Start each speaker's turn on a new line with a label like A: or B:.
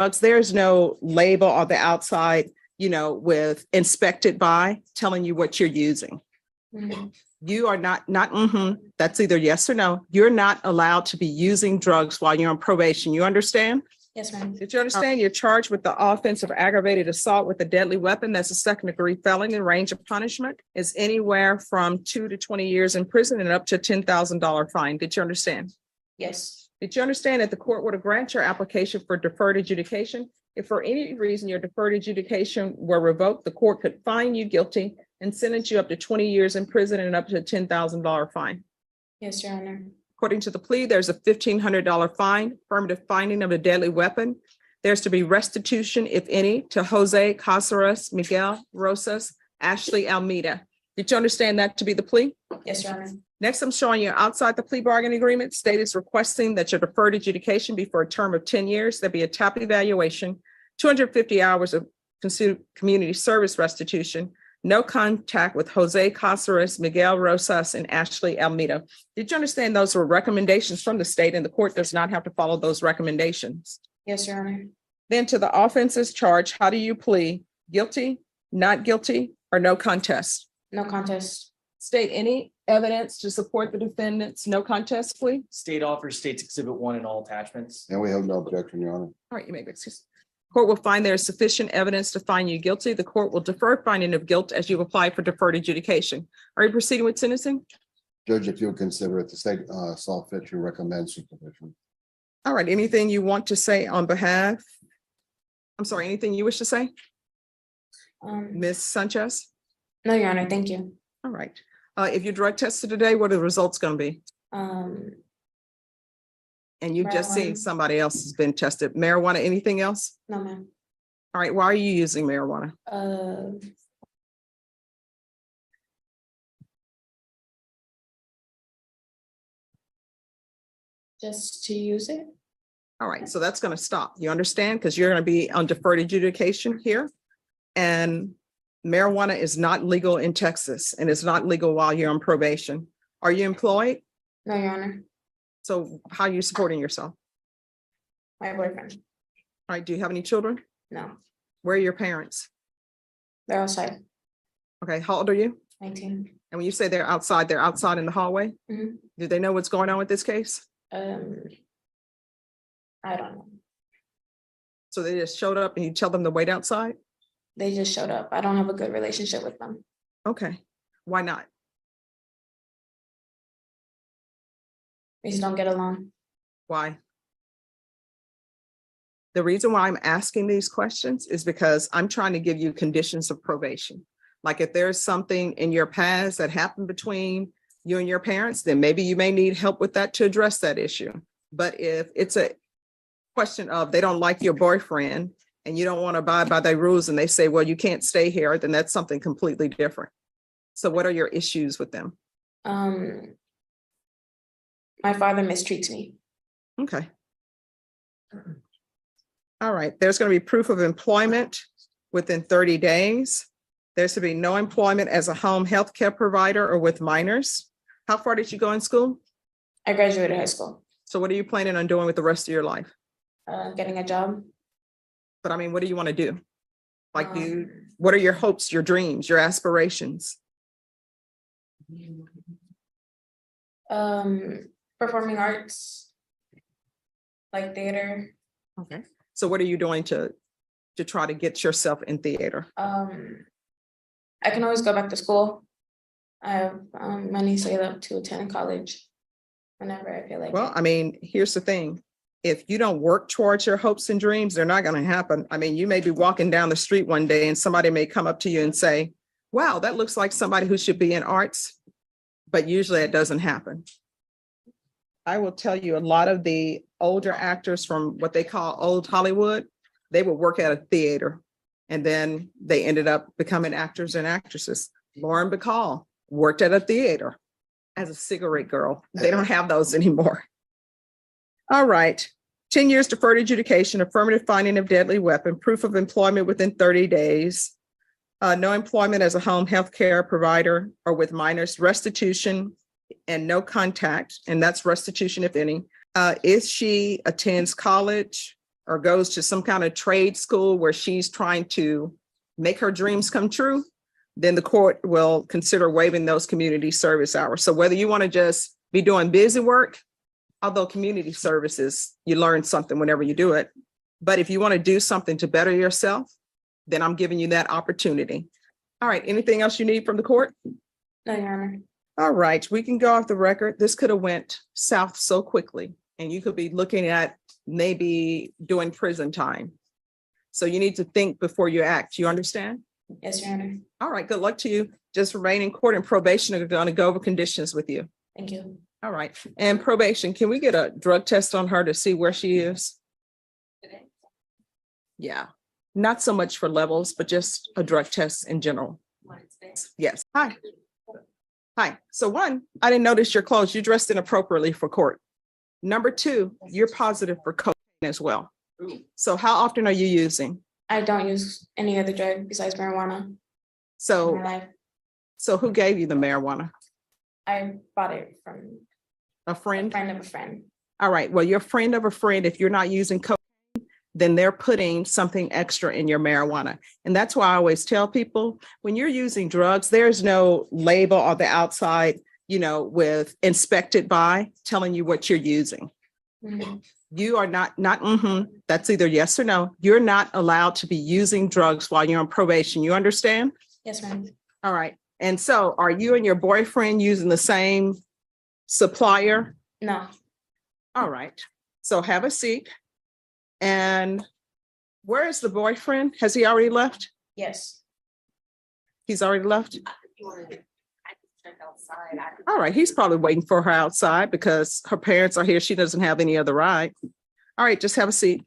A: drugs, there's no label on the outside, with inspected by telling you what you're using.
B: Mm-hmm.
A: You are not, that's either yes or no. You're not allowed to be using drugs while you're on probation. You understand?
B: Yes, ma'am.
A: Did you understand? You're charged with the offense of aggravated assault with a deadly weapon. That's a second-degree felony. The range of punishment is anywhere from 2 to 20 years in prison and up to $10,000 fine. Did you understand?
B: Yes.
A: Did you understand that the court would grant your application for deferred adjudication? If for any reason your deferred adjudication were revoked, the court could find you guilty and sentence you up to 20 years in prison and up to a $10,000 fine.
B: Yes, Your Honor.
A: According to the plea, there's a $1,500 fine, affirmative finding of a deadly weapon. There's to be restitution, if any, to Jose Casares, Miguel Rosas, Ashley Almeida. Did you understand that to be the plea?
B: Yes, Your Honor.
A: Next, I'm showing you outside the plea bargaining agreement, state is requesting that your deferred adjudication be for a term of 10 years. There'll be a TAP evaluation, 250 hours of community service restitution, no contact with Jose Casares, Miguel Rosas, and Ashley Almeida. Did you understand those were recommendations from the state and the court does not have to follow those recommendations?
B: Yes, Your Honor.
A: Then to the offenses charged, how do you plead? Guilty, not guilty, or no contest?
B: No contest.
A: State any evidence to support the defendant's no contest plea?
C: State offers State's Exhibit 1 and all attachments.
D: And we have no objection, Your Honor.
A: All right, you may be excused. Court will find there is sufficient evidence to find you guilty. The court will defer finding of guilt as you apply for deferred adjudication. Are you proceeding with sentencing?
D: Judge, if you'll consider it, the state saw fit to recommend supervision.
A: All right, anything you want to say on behalf? I'm sorry, anything you wish to say? Ms. Sanchez?
B: No, Your Honor. Thank you.
A: All right. If you're drug tested today, what are the results going to be? And you've just seen
B: Marijuana.
A: somebody else has been tested. Marijuana, anything else?
B: No, ma'am.
A: All right, why are you using marijuana?
B: Just to use it.
A: All right, so that's going to stop. You understand? Because you're going to be on deferred adjudication here. And marijuana is not legal in Texas and it's not legal while you're on probation. Are you employed?
B: No, Your Honor.
A: So how are you supporting yourself?
B: My boyfriend.
A: All right, do you have any children?
B: No.
A: Where are your parents?
B: They're outside.
A: Okay, how old are you?
B: 19.
A: And when you say they're outside in the hallway?
B: Mhm.
A: Do they know what's going on with this case?
B: I don't know.
A: So they just showed up and you tell them to wait outside?
B: They just showed up. I don't have a good relationship with them.
A: Okay, why not?
B: We just don't get along.
A: Why? The reason why I'm asking these questions is because I'm trying to give you conditions of probation. Like if there's something in your past that happened between you and your parents, then maybe you may need help with that to address that issue. But if it's a question of they don't like your boyfriend and you don't want to abide by their rules and they say, well, you can't stay here, then that's something completely different. So what are your issues with them?
B: My father mistreats me.
A: Okay. All right, there's going to be proof of employment within 30 days. There's to be no employment as a home health care provider or with minors. How far did you go in school?
B: I graduated high school.
A: So what are you planning on doing with the rest of your life?
B: Getting a job.
A: But I mean, what do you want to do? Like, what are your hopes, your dreams, your aspirations?
B: Performing arts, like theater.
A: Okay. So what are you doing to try to get yourself in theater?
B: I can always go back to school. I have money saved up to attend college whenever I feel like
A: Well,
B: it.
A: I mean, here's the thing. If you don't work towards your hopes and dreams, they're not going to happen. I mean, you may be walking down the street one day and somebody may come up to you and say, wow, that looks like somebody who should be in arts. But usually it doesn't happen. I will tell you, a lot of the older actors from what they call old Hollywood, they would work at a theater and then they ended up becoming actors and actresses. Lauren Bacall worked at a theater as a cigarette girl. They don't have those anymore. All right. 10 years deferred adjudication, affirmative finding of deadly weapon, proof of employment within 30 days, no employment as a home health care provider or with minors, restitution and no contact, and that's restitution if any. If she attends college or goes to some kind of trade school where she's trying to make her dreams come true, then the court will consider waiving those community service hours. So whether you want to just be doing busy work, although community services, you learn something whenever you do it. But if you want to do something to better yourself, then I'm giving you that opportunity. All right, anything else you need from the court?
B: No, Your Honor.
A: All right, we can go off the record. This could have went south so quickly, and you could be looking at maybe doing prison time. So you need to think before you act. You understand?
B: Yes, Your Honor.
A: All right, good luck to you. Just remain in court, and probation are going to go over conditions with you.
B: Thank you.
A: All right, and probation, can we get a drug test on her to see where she is? Yeah, not so much for levels, but just a drug test in general. Yes, hi. Hi, so one, I didn't notice your clothes. You dressed inappropriately for court. Number two, you're positive for cocaine as well. So how often are you using?
B: I don't use any other drug besides marijuana in
A: So,
B: my life.
A: so who gave you the marijuana?
B: I bought it from
A: A
B: a
A: friend?
B: friend of a friend.
A: All right, well, your friend of a friend, if you're not using cocaine, then they're putting something extra in your marijuana. And that's why I always tell people, when you're using drugs, there's no label on the outside, with inspected by telling you what you're using.
B: Mhm.
A: You are not, that's either yes or no. You're not allowed to be using drugs while you're on probation. You understand?
B: Yes, ma'am.
A: All right. And so are you and your boyfriend using the same supplier?
B: No,
A: All right. So have a seat. And where is the boyfriend? Has he already left?
B: yes.
A: He's already left? All right. He's probably waiting for her outside because her parents are here. She doesn't have any other ride. All right. Just have a seat.